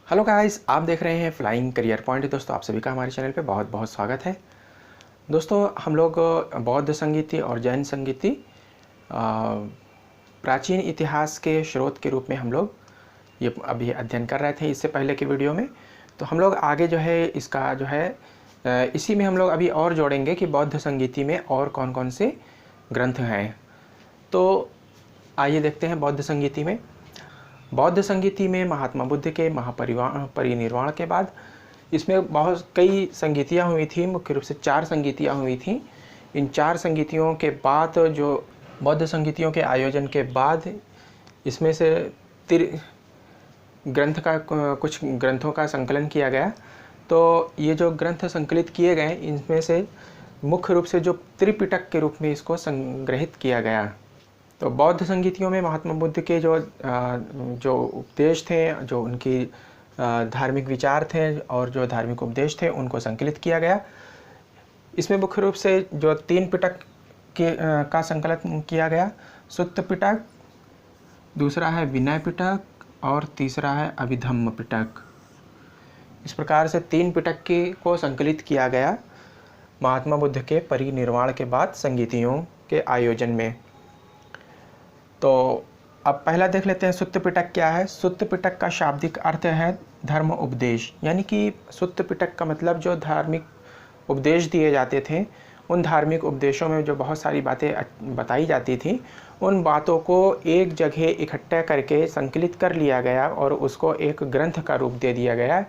Hello guys, आप देख रहे हैं फ्लाइंग करियर पॉइंट। दोस्तों, आप सभी का हमारे चैनल पे बहुत बहुत स्वागत है। दोस्तों, हम लोग बौद्ध संगीति और जैन संगीति प्राचीन इतिहास के स्रोत के रूप में हम लोग ये अभी अध्ययन कर रहे थे इससे पहले की वीडियो में। तो हम लोग आगे जो है इसका जो है इसी में हम लोग अभी और जोड़ेंगे कि बौद्ध संगीति में और कौन कौन से ग्रंथ हैं। तो आइए देखते हैं बौद्ध संगीति में महात्मा बुद्ध के परिनिर्वाण के बाद इसमें बहुत कई संगीतियाँ हुई थी। मुख्य रूप से 4 संगीतियाँ हुई थी। इन 4 संगीतियों के बाद जो बौद्ध संगीतियों के आयोजन के बाद इसमें से कुछ ग्रंथों का संकलन किया गया। तो ये जो ग्रंथ संकलित किए गए इनमें से मुख्य रूप से जो त्रिपिटक के रूप में इसको संग्रहित किया गया। तो बौद्ध संगीतियों में महात्मा बुद्ध के जो उपदेश थे, जो उनकी धार्मिक विचार थे और जो धार्मिक उपदेश थे उनको संकलित किया गया। इसमें मुख्य रूप से जो 3 पिटक का संकलन किया गया, सुत्त पिटक, दूसरा है विनय पिटक और तीसरा है अभिधम्म पिटक। इस प्रकार से 3 पिटक को संकलित किया गया महात्मा बुद्ध के परिनिर्वाण के बाद संगीतियों के आयोजन में। तो अब पहला देख लेते हैं सुत्त पिटक क्या है। सुत्त पिटक का शाब्दिक अर्थ है धर्म उपदेश, यानी कि सुत्त पिटक का मतलब जो धार्मिक उपदेश दिए जाते थे, उन धार्मिक उपदेशों में जो बहुत सारी बातें बताई जाती थी, उन बातों को एक जगह इकट्ठा करके संकलित कर लिया गया और उसको एक ग्रंथ का रूप दे दिया गया।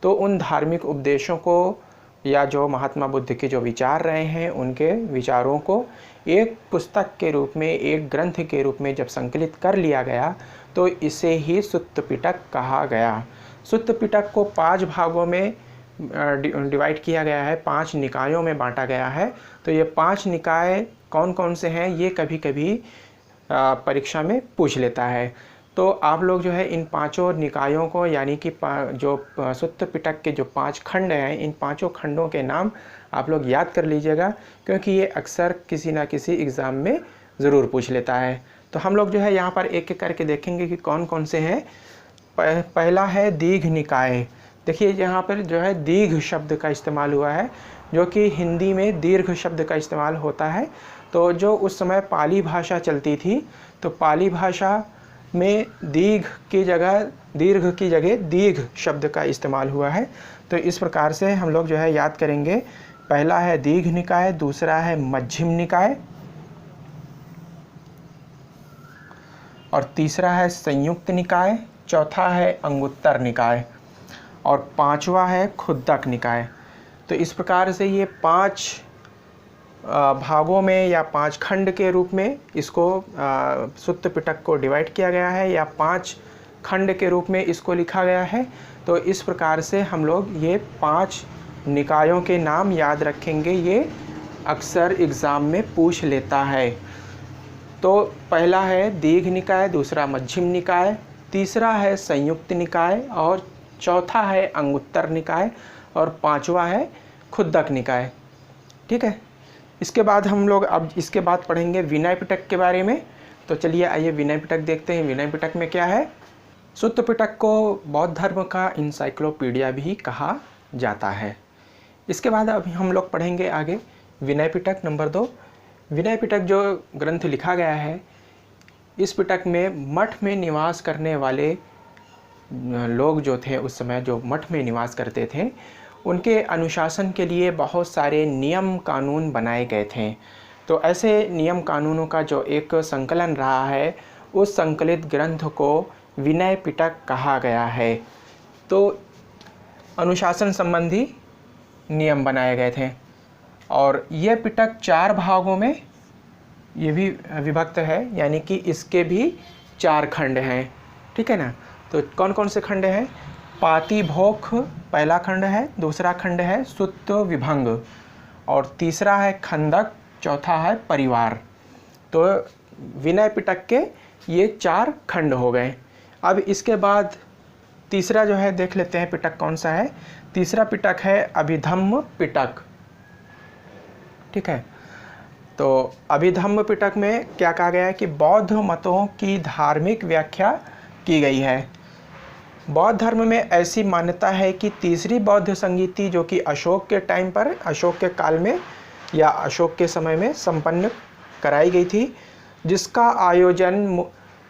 तो उन धार्मिक उपदेशों को या जो महात्मा बुद्ध के जो विचार रहे हैं उनके विचारों को एक पुस्तक के रूप में, एक ग्रंथ के रूप में जब संकलित कर लिया गया तो इसे ही सुत्त पिटक कहा गया। सुत्त पिटक को 5 भागों में डिवाइड किया गया है, 5 निकायों में बांटा गया है। तो ये 5 निकाय कौन कौन से हैं ये कभी कभी परीक्षा में पूछ लेता है। तो आप लोग जो है इन 5 निकायों को, यानी कि जो सुत्त पिटक के जो 5 खंड हैं, इन 5 खंडों के नाम आप लोग याद कर लीजिएगा, क्योंकि ये अक्सर किसी ना किसी एग्ज़ाम में ज़रूर पूछ लेता है। तो हम लोग जो है यहाँ पर एक एक करके देखेंगे कि कौन कौन से हैं। पहला है दीघ निकाय। देखिए यहाँ पर जो है दीघ शब्द का इस्तेमाल हुआ है, जो कि हिंदी में दीर्घ शब्द का इस्तेमाल होता है। तो जो उस समय पाली भाषा चलती थी, तो पाली भाषा में दीर्घ की जगह दीघ शब्द का इस्तेमाल हुआ है। तो इस प्रकार से हम लोग जो है याद करेंगे। पहला है दीघ निकाय, दूसरा है मध्यम निकाय और तीसरा है संयुक्त निकाय, चौथा है अंगुत्तर निकाय और 5वां है खुद्दक निकाय। तो इस प्रकार से ये 5 भागों में या 5 खंड के रूप में इसको सुत्त पिटक को डिवाइड किया गया है या 5 खंड के रूप में इसको लिखा गया है। तो इस प्रकार से हम लोग ये 5 निकायों के नाम याद रखेंगे, ये अक्सर एग्ज़ाम में पूछ लेता है। तो पहला है दीघ निकाय, दूसरा मध्यम निकाय, तीसरा है संयुक्त निकाय और चौथा है अंगुत्तर निकाय और 5वां है खुद्दक निकाय। ठीक है। इसके बाद हम लोग अब इसके बाद पढ़ेंगे विनय पिटक के बारे में। तो चलिए आइए विनय पिटक देखते हैं। विनय पिटक में क्या है। सुत्त पिटक को बौद्ध धर्म का इंसाइक्लोपीडिया भी कहा जाता है। इसके बाद अभी हम लोग पढ़ेंगे आगे विनय पिटक नंबर 2। विनय पिटक जो ग्रंथ लिखा गया है, इस पिटक में मठ में निवास करने वाले लोग जो थे, उस समय जो मठ में निवास करते थे, उनके अनुशासन के लिए बहुत सारे नियम कानून बनाए गए थे। तो ऐसे नियम कानूनों का जो एक संकलन रहा है, उस संकलित ग्रंथ को विनय पिटक कहा गया है। तो अनुशासन संबंधी नियम बनाए गए थे और ये पिटक 4 भागों में ये भी विभक्त है, यानी कि इसके भी 4 खंड हैं। ठीक है ना। तो कौन कौन से खंड हैं। पातिभोख पहला खंड है, दूसरा खंड है सुत्त विभंग और तीसरा है खंदक, चौथा है परिवार। तो विनय पिटक के ये 4 खंड हो गए। अब इसके बाद तीसरा जो है देख लेते हैं पिटक कौन सा है। तीसरा पिटक है अभिधम्म पिटक। ठीक है। तो अभिधम्म पिटक में क्या कहा गया है कि बौद्ध मतों की धार्मिक व्याख्या की गई है। बौद्ध धर्म में ऐसी मान्यता है कि तीसरी बौद्ध संगीति जो कि अशोक के टाइम पर, अशोक के काल में या अशोक के समय में संपन्न कराई गई थी, जिसका आयोजन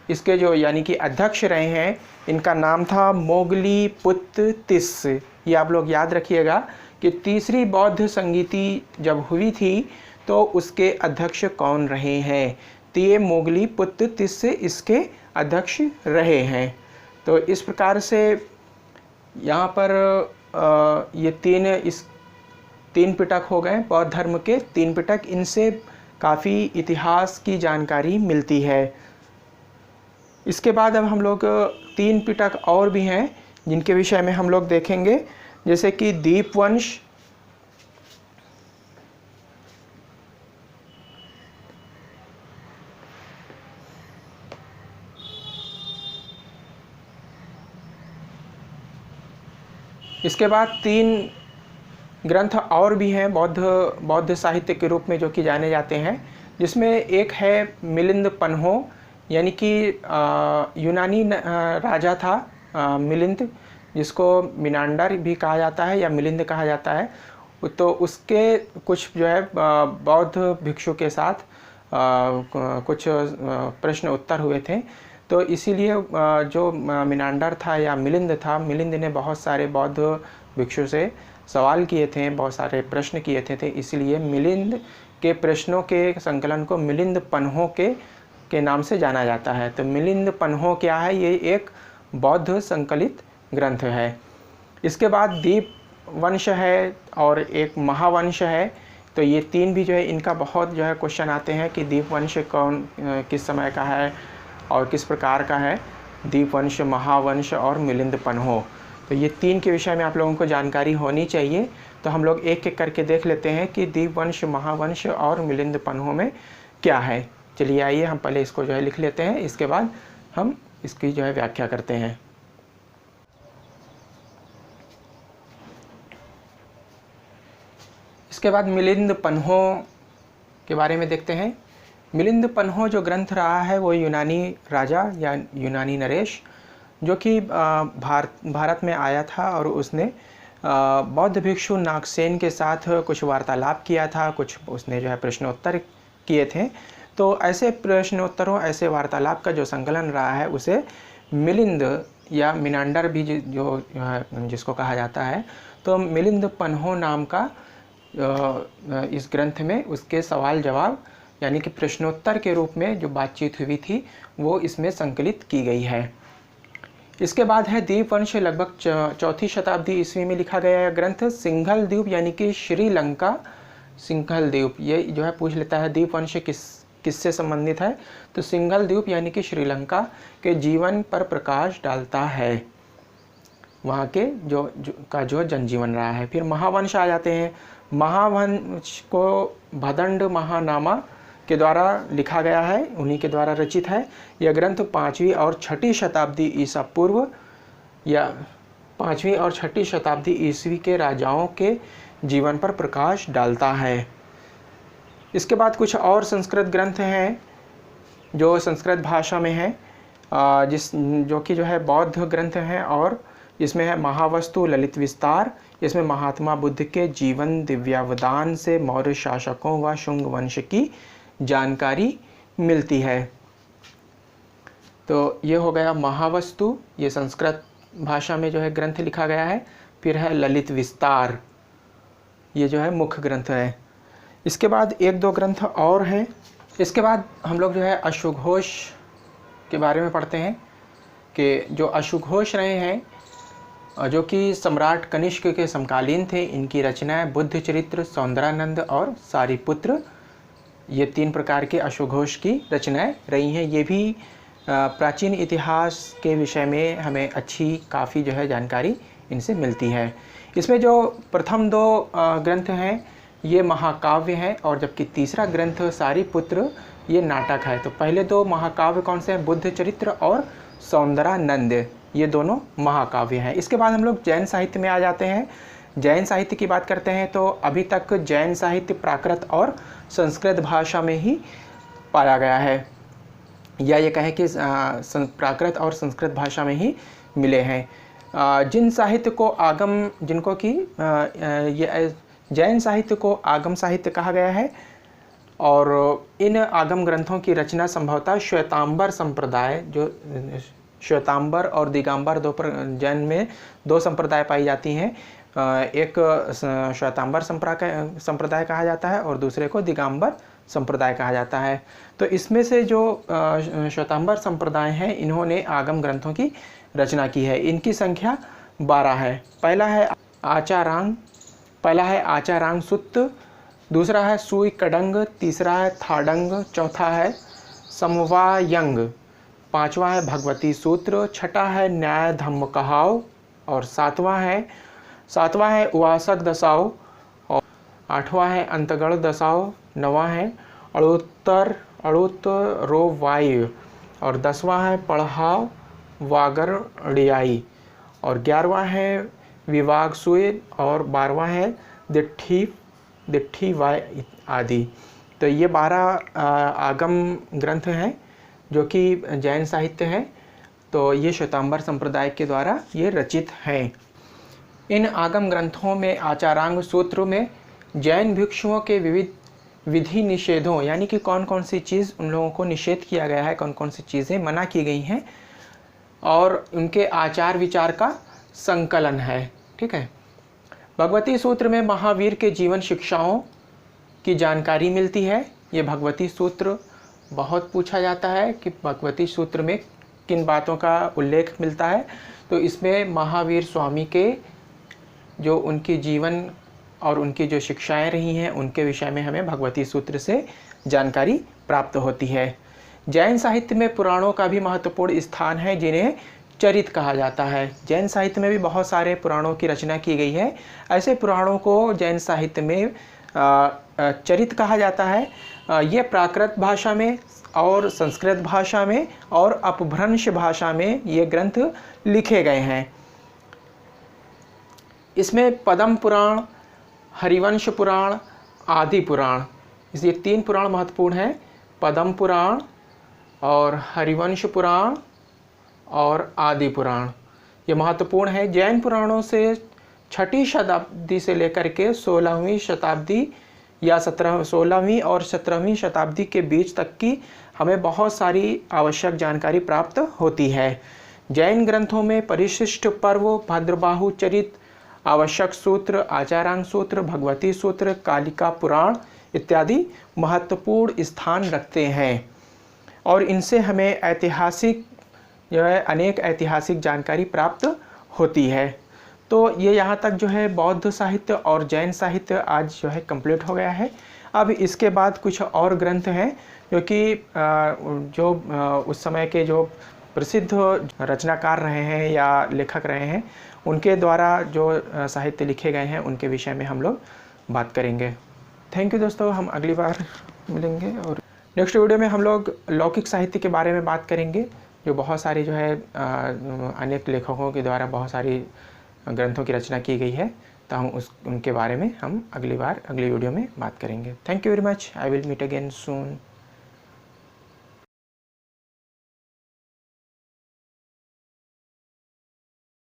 इसके जो यानी कि अध्यक्ष रहे हैं, इनका नाम था मोगली-पुत्त तिस्स। ये आप लोग याद रखिएगा कि तीसरी बौद्ध संगीति जब हुई थी तो उसके अध्यक्ष कौन रहे हैं, तो ये मोगली-पुत्त तिस्स इसके अध्यक्ष रहे हैं। तो इस प्रकार से यहाँ पर ये तीन पिटक हो गए बौद्ध धर्म के, 3 पिटक। इनसे काफ़ी इतिहास की जानकारी मिलती है। इसके बाद अब हम लोग 3 पिटक और भी हैं जिनके विषय में हम लोग देखेंगे, जैसे कि दीपवंश, इसके बाद 3 ग्रंथ और भी हैं बौद्ध साहित्य के रूप में जो कि जाने जाते हैं, जिसमें एक है मिलिंद पन्हो, यानी कि यूनानी राजा था मिलिंद, जिसको मिनांडर भी कहा जाता है या मिलिंद कहा जाता है। तो उसके कुछ जो है बौद्ध भिक्षु के साथ कुछ प्रश्न उत्तर हुए थे। तो इसीलिए जो मिनांडर था या मिलिंद था, मिलिंद ने बहुत सारे बौद्ध भिक्षु से सवाल किए थे, बहुत सारे प्रश्न किए थे, इसीलिए मिलिंद के प्रश्नों के संकलन को मिलिंद पन्हो के नाम से जाना जाता है। तो मिलिंद पन्हो क्या है, ये एक बौद्ध संकलित ग्रंथ है। इसके बाद दीप वंश है और एक महावंश है। तो ये 3 भी जो है इनका बहुत जो है क्वेश्चन आते हैं कि दीप वंश किस समय का है और किस प्रकार का है, दीप वंश, महावंश और मिलिंद पन्हो। तो ये 3 के विषय में आप लोगों को जानकारी होनी चाहिए। तो हम लोग एक एक करके देख लेते हैं कि दीप वंश, महावंश और मिलिंद पन्हो में क्या है। चलिए आइए हम पहले इसको जो है लिख लेते हैं, इसके बाद हम इसकी जो है व्याख्या करते हैं। इसके बाद मिलिंद पन्हो के बारे में देखते हैं। मिलिंद पन्हो जो ग्रंथ रहा है वो यूनानी राजा या यूनानी नरेश, जो कि भारत में आया था और उसने बौद्ध भिक्षु नागसेन के साथ कुछ वार्तालाप किया था, कुछ उसने जो है प्रश्नोत्तर किए थे। तो ऐसे प्रश्नोत्तरों, ऐसे वार्तालाप का जो संकलन रहा है उसे मिलिंद या मिनांडर भी जो जिसको कहा जाता है, तो मिलिंद पन्हो नाम का इस ग्रंथ में उसके सवाल जवाब यानी कि प्रश्नोत्तर के रूप में जो बातचीत हुई थी वो इसमें संकलित की गई है। इसके बाद है दीपवंश, लगभग 4वीं शताब्दी ईस्वी में लिखा गया ग्रंथ। सिंघल द्वीप यानी कि श्रीलंका, सिंघल द्वीप ये जो है पूछ लेता है दीपवंश किससे संबंधित है, तो सिंघल द्वीप यानी कि श्रीलंका के जीवन पर प्रकाश डालता है, वहाँ के जो जनजीवन रहा है। फिर महावंश आ जाते हैं। महावंश को भदंड महानामा के द्वारा लिखा गया है, उन्हीं के द्वारा रचित है। यह ग्रंथ 5वीं और 6ठी शताब्दी ईसा पूर्व या 5वीं और 6ठी शताब्दी ईस्वी के राजाओं के जीवन पर प्रकाश डालता है। इसके बाद कुछ और संस्कृत ग्रंथ हैं जो संस्कृत भाषा में हैं, जो कि जो है बौद्ध ग्रंथ हैं, और इसमें है महावस्तु, ललित विस्तार। इसमें महात्मा बुद्ध के जीवन, दिव्यावदान से मौर्य शासकों व शुंग वंश की जानकारी मिलती है। तो ये हो गया महावस्तु, ये संस्कृत भाषा में जो है ग्रंथ लिखा गया है। फिर है ललित विस्तार, ये जो है मुख्य ग्रंथ है। इसके बाद 1-2 ग्रंथ और हैं। इसके बाद हम लोग जो है अश्वघोष के बारे में पढ़ते हैं कि जो अश्वघोष रहे हैं, जो कि सम्राट कनिष्क के समकालीन थे। इनकी रचनाएं बुद्ध चरित्र, सौंदरानंद और सारिपुत्र, ये 3 प्रकार के अश्वघोष की रचनाएं रही हैं। ये भी प्राचीन इतिहास के विषय में हमें अच्छी काफ़ी जो है जानकारी इनसे मिलती है। इसमें जो प्रथम 2 ग्रंथ हैं ये महाकाव्य हैं, और जबकि तीसरा ग्रंथ सारिपुत्र ये नाटक है। तो पहले 2 महाकाव्य कौन से हैं, बुद्ध चरित्र और सौंदरानंद, ये दोनों महाकाव्य हैं। इसके बाद हम लोग जैन साहित्य में आ जाते हैं। जैन साहित्य की बात करते हैं तो अभी तक जैन साहित्य प्राकृत और संस्कृत भाषा में ही पाया गया है, या ये कहें कि प्राकृत और संस्कृत भाषा में ही मिले हैं। जिन साहित्य को आगम जिनको कि ये जैन साहित्य को आगम साहित्य कहा गया है, और इन आगम ग्रंथों की रचना संभवतः श्वेतांबर संप्रदाय, जो श्वेतांबर और दिगंबर जैन में दो संप्रदाय पाई जाती हैं, एक श्वेतांबर संप्रदाय कहा जाता है और दूसरे को दिगंबर संप्रदाय कहा जाता है। तो इसमें से जो श्वेतांबर संप्रदाय हैं, इन्होंने आगम ग्रंथों की रचना की है। इनकी संख्या 12 है। पहला है आचारांग सुत्त, दूसरा है सुई कडंग, तीसरा है थाडंग, चौथा है समवायंग, पांचवा है भगवती सूत्र, छठा है न्याय धम्म कहाव, और सातवां है उवासक दसाव, और आठवां है अंतगढ़ दसाव, नवां है अड़ुत्तरो वायु, और 10वां है पढ़ाव वागरड़ियाई, और 11वां है विवाग सुई, और 12वां है दिट्ठी वाय आदि। तो ये 12 आगम ग्रंथ हैं जो कि जैन साहित्य है। तो ये श्वेतांबर संप्रदाय के द्वारा ये रचित हैं। इन आगम ग्रंथों में आचारांग सूत्र में जैन भिक्षुओं के विविध विधि निषेधों, यानी कि कौन कौन सी चीज़ उन लोगों को निषेध किया गया है, कौन कौन सी चीज़ें मना की गई हैं, और उनके आचार विचार का संकलन है। ठीक है। भगवती सूत्र में महावीर के जीवन शिक्षाओं की जानकारी मिलती है। ये भगवती सूत्र बहुत पूछा जाता है कि भगवती सूत्र में किन बातों का उल्लेख मिलता है। तो इसमें महावीर स्वामी के जो उनकी जीवन और उनकी जो शिक्षाएं रही हैं, उनके विषय में हमें भगवती सूत्र से जानकारी प्राप्त होती है। जैन साहित्य में पुराणों का भी महत्वपूर्ण स्थान है, जिन्हें चरित कहा जाता है। जैन साहित्य में भी बहुत सारे पुराणों की रचना की गई है। ऐसे पुराणों को जैन साहित्य में चरित कहा जाता है। ये प्राकृत भाषा में और संस्कृत भाषा में और अपभ्रंश भाषा में ये ग्रंथ लिखे गए हैं। इसमें पद्म पुराण, हरिवंश पुराण, आदि पुराण, ये 3 पुराण महत्वपूर्ण हैं। पद्म पुराण और हरिवंश पुराण और आदि पुराण ये महत्वपूर्ण है। जैन पुराणों से 6वीं शताब्दी से लेकर के 16वीं शताब्दी या 16वीं और 17वीं शताब्दी के बीच तक की हमें बहुत सारी आवश्यक जानकारी प्राप्त होती है। जैन ग्रंथों में परिशिष्ट पर्व, भद्रबाहु चरित, आवश्यक सूत्र, आचारांग सूत्र, भगवती सूत्र, कालिका पुराण इत्यादि महत्वपूर्ण स्थान रखते हैं, और इनसे हमें ऐतिहासिक जो है अनेक ऐतिहासिक जानकारी प्राप्त होती है। तो ये यहाँ तक जो है बौद्ध साहित्य और जैन साहित्य आज जो है कंप्लीट हो गया है। अब इसके बाद कुछ और ग्रंथ हैं जो कि उस समय के जो प्रसिद्ध रचनाकार रहे हैं या लेखक रहे हैं, उनके द्वारा जो साहित्य लिखे गए हैं उनके विषय में हम लोग बात करेंगे। थैंक यू दोस्तों, हम अगली बार मिलेंगे, और नेक्स्ट वीडियो में हम लोग लौकिक साहित्य के बारे में बात करेंगे, जो बहुत सारी जो है अनेक लेखकों के द्वारा बहुत सारी ग्रंथों की रचना की गई है। तो हम उनके बारे में हम अगली वीडियो में बात करेंगे। Thank you very much. I will meet again soon.